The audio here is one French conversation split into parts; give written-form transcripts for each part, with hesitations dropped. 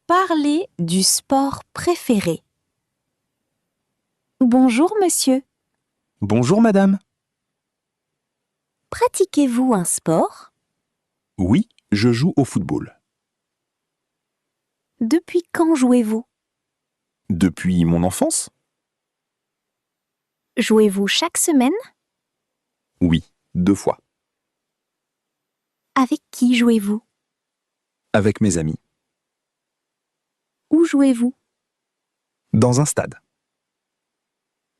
Parlez du sport préféré. Bonjour monsieur. Bonjour madame. Pratiquez-vous un sport? Oui, je joue au football. Depuis quand jouez-vous? Depuis mon enfance? Jouez-vous chaque semaine? Oui, 2 fois. Avec qui jouez-vous? Avec mes amis. Où jouez-vous? Dans un stade.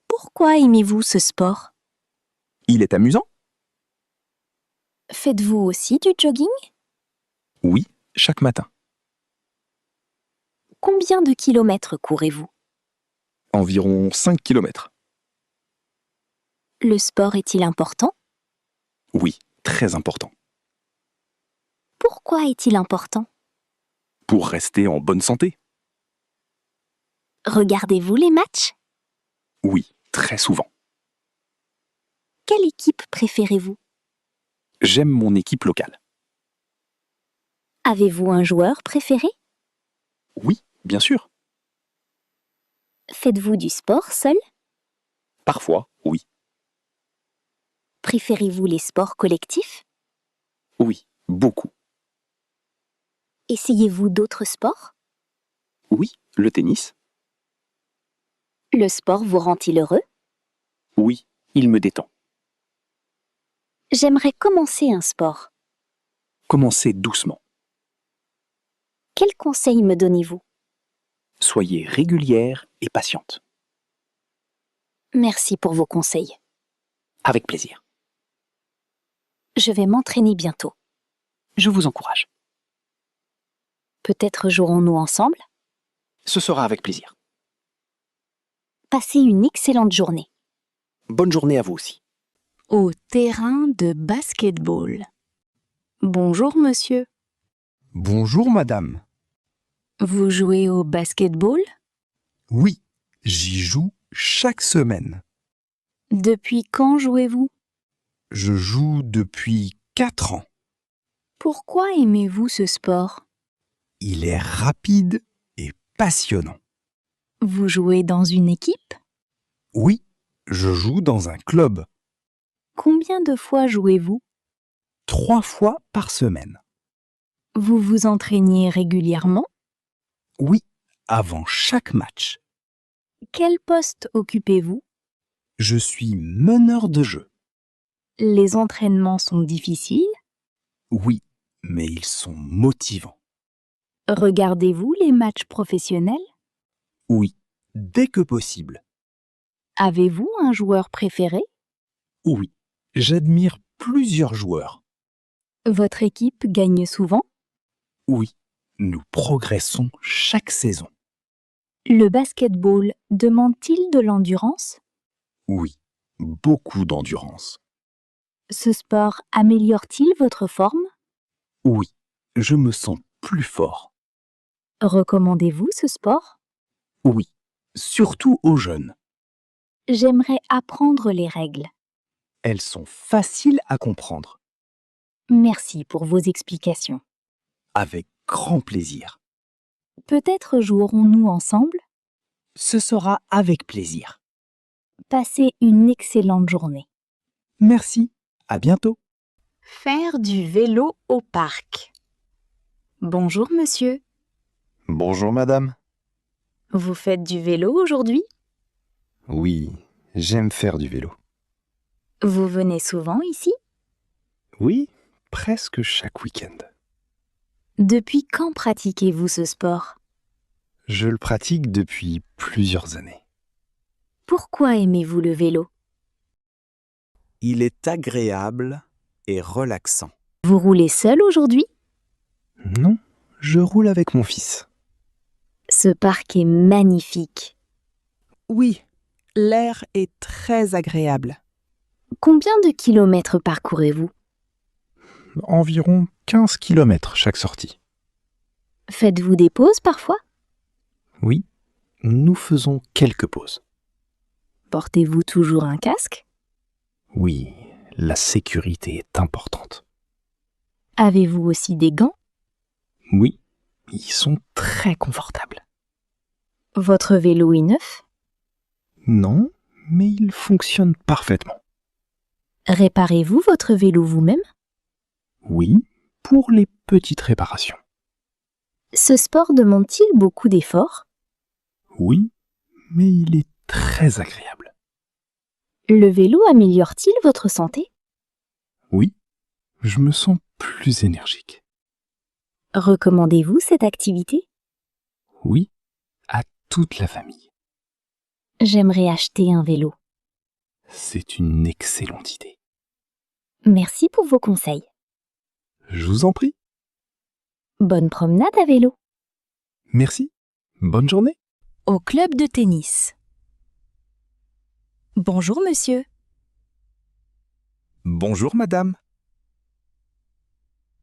Pourquoi aimez-vous ce sport? Il est amusant? Faites-vous aussi du jogging? Oui, chaque matin. Combien de kilomètres courez-vous? Environ 5 kilomètres. Le sport est-il important? Oui, très important. Pourquoi est-il important? Pour rester en bonne santé? Regardez-vous les matchs? Oui, très souvent. Quelle équipe préférez-vous? J'aime mon équipe locale. Avez-vous un joueur préféré? Oui, bien sûr. Faites-vous du sport seul? Parfois, oui. Préférez-vous les sports collectifs? Oui, beaucoup. Essayez-vous d'autres sports? Oui, le tennis? Le sport vous rend-il heureux? Oui, il me détend. J'aimerais commencer un sport. Commencez doucement. Quels conseils me donnez-vous? Soyez régulière et patiente. Merci pour vos conseils. Avec plaisir. Je vais m'entraîner bientôt. Je vous encourage. Peut-être jouerons-nous ensemble? Ce sera avec plaisir. Passez une excellente journée. Bonne journée à vous aussi. Au terrain de basket-ball. Bonjour monsieur. Bonjour madame. Vous jouez au basket-ball? Oui, j'y joue chaque semaine. Depuis quand jouez-vous? Je joue depuis 4 ans. Pourquoi aimez-vous ce sport? Il est rapide et passionnant. Vous jouez dans une équipe? Oui, je joue dans un club Combien de fois jouez-vous? 3 fois par semaine. Vous vous entraînez régulièrement? Oui, avant chaque match. Quel poste occupez-vous? Je suis meneur de jeu. Les entraînements sont difficiles? Oui, mais ils sont motivants. Regardez-vous les matchs professionnels? Oui, dès que possible. Avez-vous un joueur préféré? Oui, j'admire plusieurs joueurs. Votre équipe gagne souvent? Oui, nous progressons chaque saison. Le basket-ball demande-t-il de l'endurance? Oui, beaucoup d'endurance. Ce sport améliore-t-il votre forme? Oui, je me sens plus fort. Recommandez-vous ce sport? Oui, surtout aux jeunes. J'aimerais apprendre les règles. Elles sont faciles à comprendre. Merci pour vos explications. Avec grand plaisir. Peut-être jouerons-nous ensemble? Ce sera avec plaisir. Passez une excellente journée. Merci. À bientôt. Faire du vélo au parc. Bonjour monsieur. Bonjour madame. Vous faites du vélo aujourd'hui? Oui, j'aime faire du vélo. Vous venez souvent ici? Oui, presque chaque week-end. Depuis quand pratiquez-vous ce sport? Je le pratique depuis plusieurs années. Pourquoi aimez-vous le vélo? Il est agréable et relaxant. Vous roulez seul aujourd'hui? Non, je roule avec mon fils. Ce parc est magnifique. Oui, l'air est très agréable. Combien de kilomètres parcourez-vous? Environ 15 km chaque sortie. Faites-vous des pauses parfois? Oui, nous faisons quelques pauses. Portez-vous toujours un casque? Oui, la sécurité est importante. Avez-vous aussi des gants? Oui, Ils sont très confortables. Votre vélo est neuf? Non, mais ils fonctionnent parfaitement. Réparez-vous votre vélo vous-même? Oui, pour les petites réparations. Ce sport demande-t-il beaucoup d'efforts? Oui, mais il est très agréable. Le vélo améliore-t-il votre santé? Oui, je me sens plus énergique. Recommandez-vous cette activité? Oui, à toute la famille. J'aimerais acheter un vélo. C'est une excellente idée. Merci pour vos conseils. Je vous en prie. Bonne promenade à vélo. Merci. Bonne journée. Au club de tennis. Bonjour monsieur. Bonjour madame.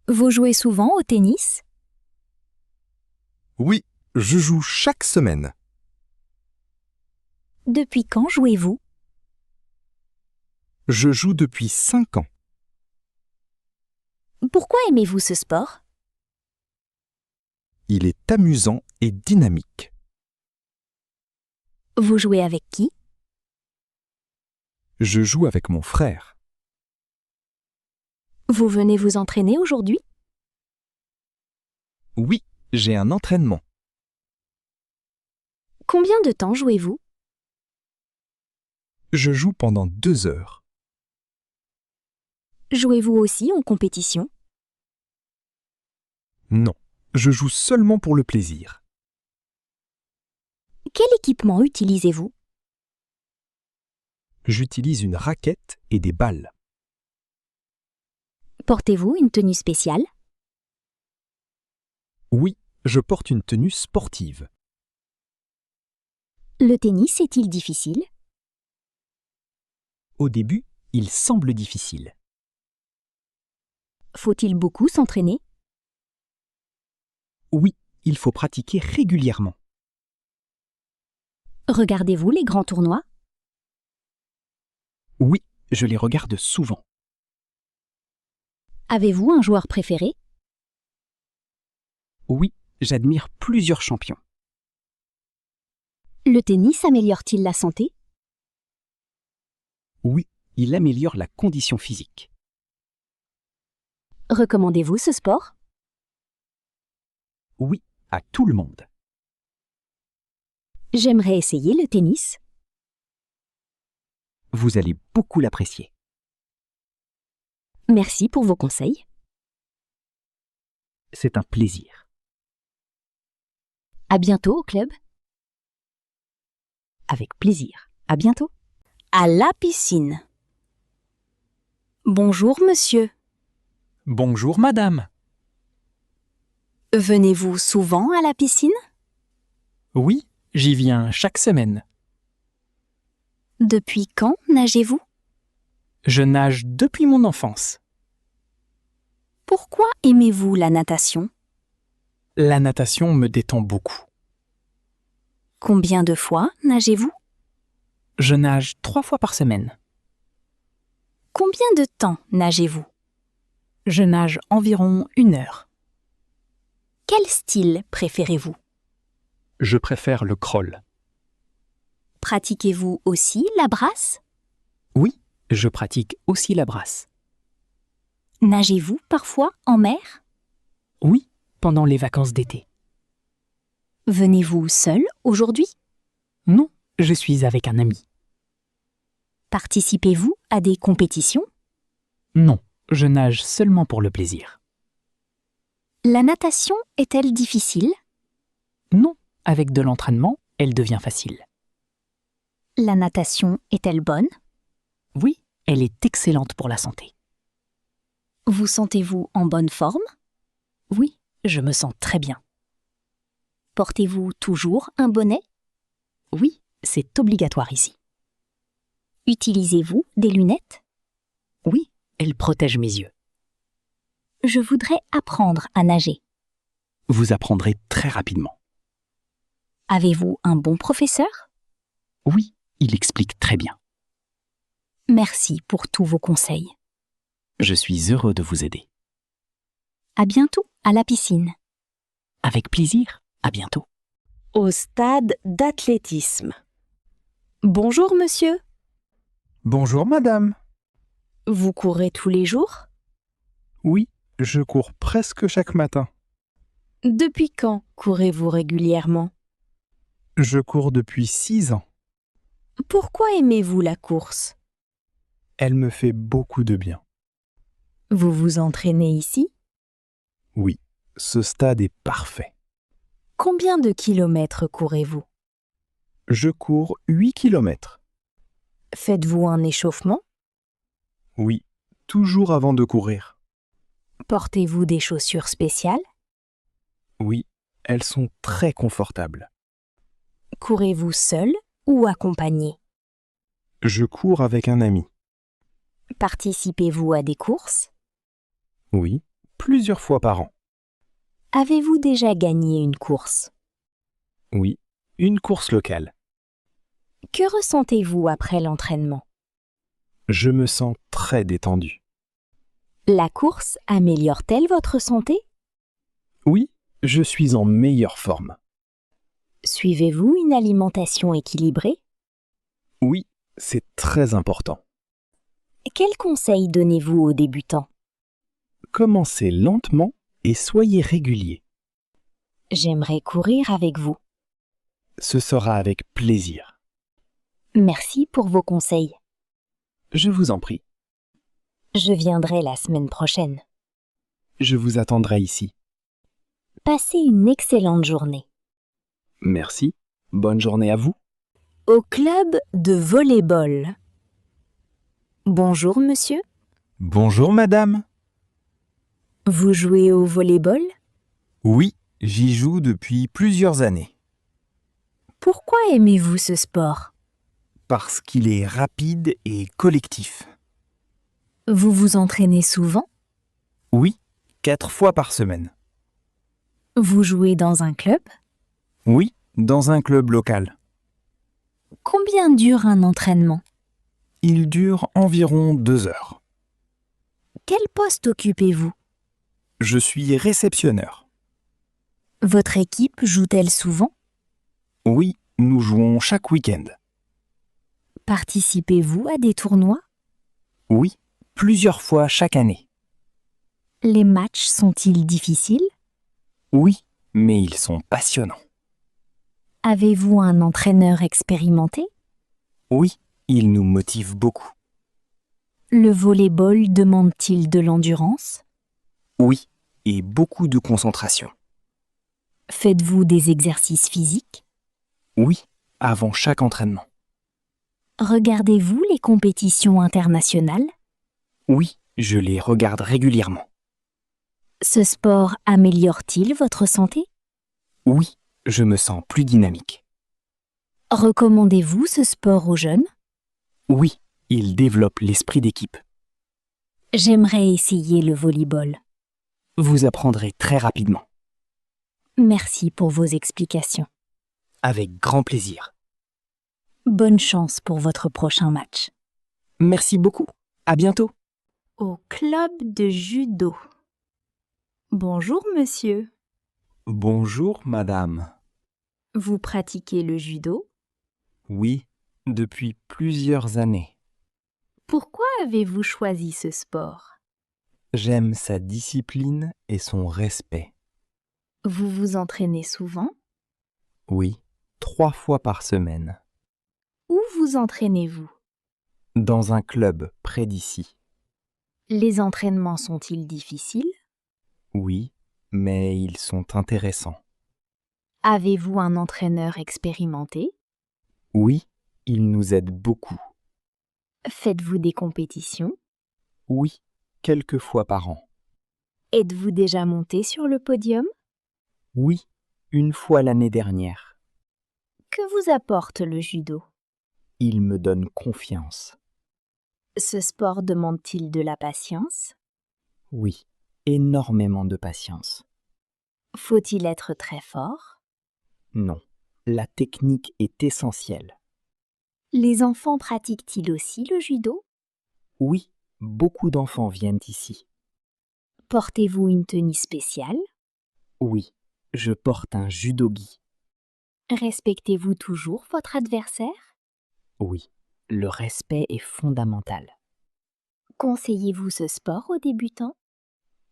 Vous jouez souvent au tennis? Oui, je joue chaque semaine. Depuis quand jouez-vous? Je joue depuis 5 ans. Pourquoi aimez-vous ce sport? Il est amusant et dynamique. Vous jouez avec qui? Je joue avec mon frère. Vous venez vous entraîner aujourd'hui? Oui, j'ai un entraînement. Combien de temps jouez-vous? Je joue pendant 2 heures. Jouez-vous aussi en compétition? Non, je joue seulement pour le plaisir. Quel équipement utilisez-vous? J'utilise une raquette et des balles. Portez-vous une tenue spéciale? Oui, je porte une tenue sportive. Le tennis est-il difficile? Au début, il semble difficile. Faut-il beaucoup s'entraîner? Oui, il faut pratiquer régulièrement. Regardez-vous les grands tournois? Oui, je les regarde souvent. Avez-vous un joueur préféré? Oui, j'admire plusieurs champions. Le tennis améliore-t-il la santé? Oui, il améliore la condition physique. Recommandez-vous ce sport? Oui, à tout le monde. J'aimerais essayer le tennis. Vous allez beaucoup l'apprécier. Merci pour vos conseils. C'est un plaisir. À bientôt au club. Avec plaisir. À bientôt. À la piscine. Bonjour monsieur. Bonjour madame. Venez-vous souvent à la piscine? Oui, j'y viens chaque semaine. Depuis quand nagez-vous? Je nage depuis mon enfance. Pourquoi aimez-vous la natation? La natation me détend beaucoup. Combien de fois nagez-vous? Je nage 3 fois par semaine. Combien de temps nagez-vous? Je nage environ 1 heure. Quel style préférez-vous? Je préfère le crawl. Pratiquez-vous aussi la brasse? Oui, je pratique aussi la brasse. Nagez-vous parfois en mer? Oui, pendant les vacances d'été. Venez-vous seul aujourd'hui? Non, je suis avec un ami. Participez-vous à des compétitions? Non, je nage seulement pour le plaisir. La natation est-elle difficile? Non, avec de l'entraînement, elle devient facile. La natation est-elle bonne? Oui, elle est excellente pour la santé. Vous sentez-vous en bonne forme? Oui, je me sens très bien. Portez-vous toujours un bonnet? Oui, c'est obligatoire ici. Utilisez-vous des lunettes? Oui, elle protège mes yeux. Je voudrais apprendre à nager. Vous apprendrez très rapidement. Avez-vous un bon professeur? Oui, il explique très bien. Merci pour tous vos conseils. Je suis heureux de vous aider. À bientôt à la piscine. Avec plaisir. À bientôt. Au stade d'athlétisme. Bonjour monsieur, Bonjour madame. vous courez tous les jours? Oui, je cours presque chaque matin. Depuis quand courez-vous régulièrement? Je cours depuis 6 ans. Pourquoi aimez-vous la course? Elle me fait beaucoup de bien. Vous vous entraînez ici? Oui, ce stade est parfait. Combien de kilomètres courez-vous? Je cours 8 kilomètres. Faites-vous un échauffement? Oui, toujours avant de courir. Portez-vous des chaussures spéciales? Oui, elles sont très confortables. Courez-vous seul ou accompagné? Je cours avec un ami. Participez-vous à des courses? Oui, plusieurs fois par an. Avez-vous déjà gagné une course? Oui, une course locale. Que ressentez-vous après l'entraînement? Je me sens très détendu. La course améliore-t-elle votre santé? Oui, je suis en meilleure forme. Suivez-vous une alimentation équilibrée? Oui, c'est très important. Quels conseils donnez-vous aux débutants? Commencez lentement et soyez régulier. J'aimerais courir avec vous. Ce sera avec plaisir. Merci pour vos conseils. Je vous en prie. Je viendrai la semaine prochaine. Je vous attendrai ici. Passez une excellente journée. Merci. Bonne journée à vous. Au club de volley-ball. Bonjour monsieur, Bonjour madame. vous jouez au volley-ball? Oui, j'y joue depuis plusieurs années. Pourquoi aimez-vous ce sport? Parce qu'il est rapide et collectif. Vous vous entraînez souvent? Oui, 4 fois par semaine. Vous jouez dans un club? Oui, dans un club local. Combien dure un entraînement? Il dure environ 2 heures. Quel poste occupez-vous? Je suis réceptionneur. Votre équipe joue-t-elle souvent? Oui, nous jouons chaque week-end. Participez-vous à des tournois? Oui, plusieurs fois chaque année. Les matchs sont-ils difficiles? Oui, mais ils sont passionnants. Avez-vous un entraîneur expérimenté? Oui, ils nous motivent beaucoup. Le volley-ball demande-t-il de l'endurance? Oui, et beaucoup de concentration. Faites-vous des exercices physiques? Oui, avant chaque entraînement. Regardez-vous les compétitions internationales? Oui, je les regarde régulièrement. Ce sport améliore-t-il votre santé? Oui, je me sens plus dynamique. Recommandez-vous ce sport aux jeunes? Oui, il développe l'esprit d'équipe. J'aimerais essayer le volley-ball. Vous apprendrez très rapidement. Merci pour vos explications. Avec grand plaisir. Bonne chance pour votre prochain match. Merci beaucoup. À bientôt. Au club de judo. Bonjour monsieur, Bonjour, madame. vous pratiquez le judo? Oui, depuis plusieurs années. Pourquoi avez-vous choisi ce sport? J'aime sa discipline et son respect. Vous vous entraînez souvent? Oui, 3 fois par semaine. Où vous entraînez-vous? Dans un club près d'ici. Les entraînements sont-ils difficiles? Oui, mais ils sont intéressants. Avez-vous un entraîneur expérimenté? Oui, il nous aide beaucoup. Faites-vous des compétitions? Oui, quelques fois par an. Êtes-vous déjà monté sur le podium? Oui, une fois l'année dernière. Que vous apporte le judo? Il me donne confiance. Ce sport demande-t-il de la patience? Oui, énormément de patience. Faut-il être très fort? Non, la technique est essentielle. Les enfants pratiquent-ils aussi le judo? Oui, beaucoup d'enfants viennent ici. Portez-vous une tenue spéciale? Oui, Je porte un judogi. Respectez-vous toujours votre adversaire? Oui, le respect est fondamental. Conseillez-vous ce sport aux débutants?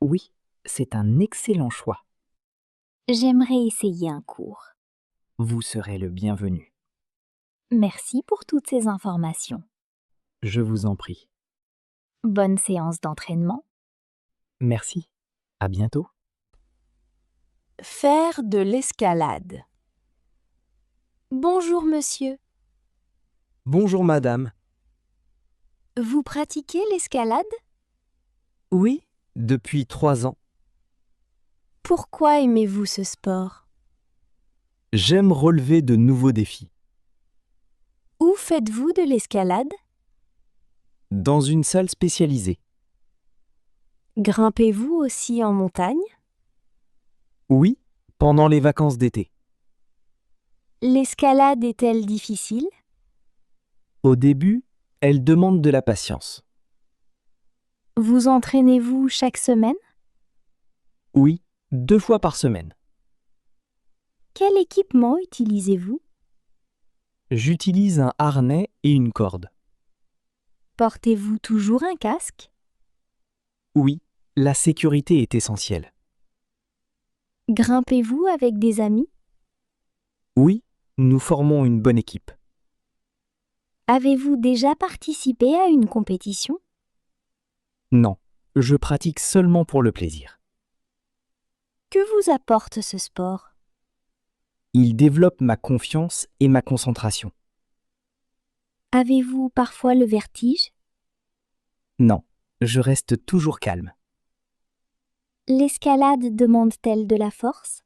Oui, c'est un excellent choix. J'aimerais essayer un cours. Vous serez le bienvenu. Merci pour toutes ces informations. Je vous en prie. Bonne séance d'entraînement. Merci. À bientôt. Faire de l'escalade. Bonjour monsieur. Bonjour madame. Vous pratiquez l'escalade? Oui, depuis 3 ans. Pourquoi aimez-vous ce sport? J'aime relever de nouveaux défis. Où faites-vous de l'escalade? Dans une salle spécialisée. Grimpez-vous aussi en montagne? Oui, pendant les vacances d'été. L'escalade est-elle difficile? Au début, elle demande de la patience. Vous entraînez-vous chaque semaine? Oui, 2 fois par semaine. Quel équipement utilisez-vous? J'utilise un harnais et une corde. Portez-vous toujours un casque? Oui, la sécurité est essentielle. Grimpez-vous avec des amis? Oui, nous formons une bonne équipe. Avez-vous déjà participé à une compétition? Non, je pratique seulement pour le plaisir. Que vous apporte ce sport? Il développe ma confiance et ma concentration. Avez-vous parfois le vertige? Non, je reste toujours calme. L'escalade demande-t-elle de la force?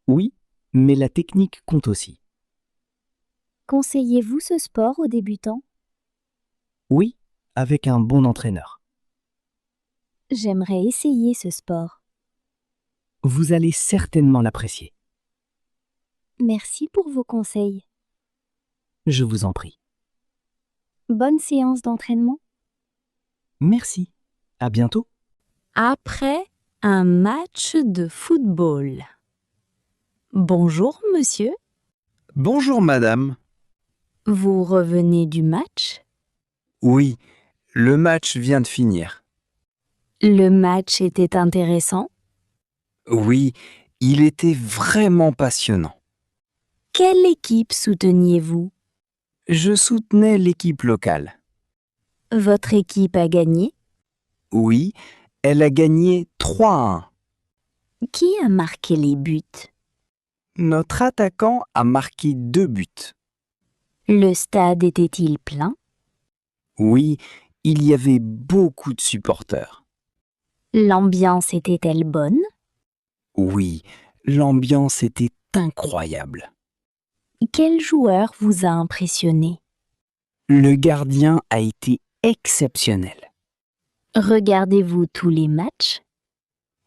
Oui, mais la technique compte aussi. Conseillez-vous ce sport aux débutants? Oui, avec un bon entraîneur. J'aimerais essayer ce sport. Vous allez certainement l'apprécier. Merci pour vos conseils. Je vous en prie. Bonne séance d'entraînement. Merci. À bientôt. Après un match de football. Bonjour monsieur, Bonjour madame. vous revenez du match? Oui, le match vient de finir. Le match était intéressant. Oui, il était vraiment passionnant. Quelle équipe souteniez-vous? Je soutenais l'équipe locale. Votre équipe a gagné? Oui, elle a gagné 3-1. Qui a marqué les buts? Notre attaquant a marqué 2 buts. Le stade était-il plein? Oui, il y avait beaucoup de supporters. L'ambiance était-elle bonne? Oui, l'ambiance était incroyable. Quel joueur vous a impressionné? Le gardien a été exceptionnel. Regardez-vous tous les matchs?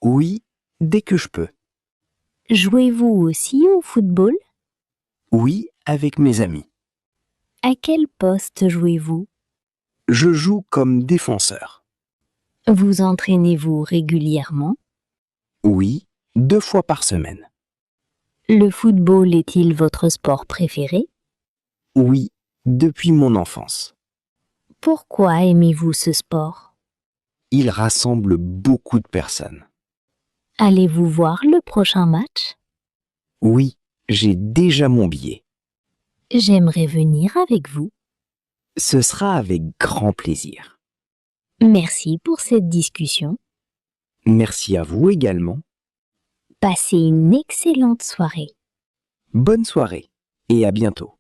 Oui, dès que je peux. Jouez-vous aussi au football? Oui, avec mes amis. À quel poste jouez-vous? Je joue comme défenseur. Vous entraînez-vous régulièrement? Oui, 2 fois par semaine. Le football est-il votre sport préféré? Oui, depuis mon enfance. Pourquoi aimez-vous ce sport? Il rassemble beaucoup de personnes. Allez-vous voir le prochain match? Oui, j'ai déjà mon billet. J'aimerais venir avec vous. Ce sera avec grand plaisir. Merci pour cette discussion. Merci à vous également. Passez une excellente soirée. Bonne soirée et à bientôt.